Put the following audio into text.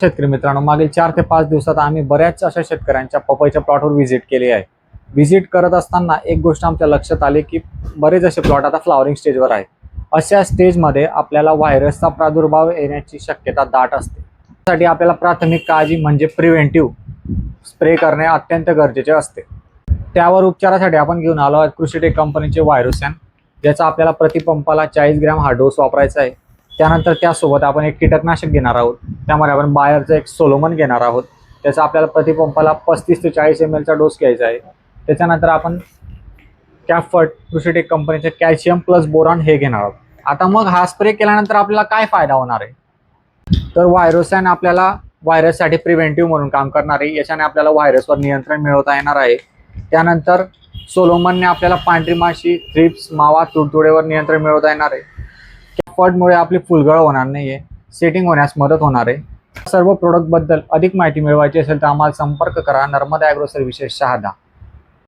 शेतकरी मित्रांनो, मागील 4 ते 5 दिवसात आम्ही बऱ्याच अशा शेतकऱ्यांच्या पपईच्या प्लॉटवर व्हिजिट केली आहे. व्हिजिट करत असताना एक गोष्ट आमच्या लक्षात आली की बरेच असे प्लॉट आता फ्लॉवरिंग स्टेजवर आहे. अशा स्टेजमध्ये आपल्याला व्हायरसचा प्रादुर्भाव येण्याची शक्यता दाट असते. त्यासाठी आपल्याला प्राथमिक काळजी म्हणजे प्रिव्हेंटिव्ह स्प्रे करणे अत्यंत गरजेचे असते. त्यावर उपचारासाठी आपण घेऊन आलो आहोत कृषीटेक कंपनीचे व्हायरोसॅन, ज्याचा आपल्याला प्रतिपंपाला 40 ग्रॅम हा डोस वापरायचा आहे. त्यानंतर त्यासोबत आपण एक कीटकनाशक घेणार आहोत. त्यामध्ये आपण बायरचा एक सोलोमन घेणार आहोत. त्याचा आपल्याला प्रतिपंपाला 35 ते 40 ml चा डोस घ्यायचा आहे. त्याच्यानंतर आपण कॅफर्ट कृषीटेक कंपनीचे कॅल्शियम प्लस बोरॉन हे घेणार आहोत. आता मग हा स्प्रे केल्यानंतर आपल्याला काय फायदा होणार आहे, तर व्हायरोसॅन आपल्याला व्हायरससाठी प्रिव्हेंटिव्ह म्हणून काम करणार आहे. याच्याने आपल्याला व्हायरसवर नियंत्रण मिळवता येणार आहे. त्यानंतर सोलोमनने आपल्याला पांढरी माशी, थ्रिप्स, मावा, तुडतुडेवर नियंत्रण मिळवता येणार आहे. कॅफर्टमुळे आपली फुलगळ होणार नाहीये, सेटिंग होण्यास मदत होणार आहे. सर्व प्रोडक्टबद्दल अधिक माहिती मिळवायची असेल तर आम्हाला संपर्क करा. Narmada agro services, Shahada.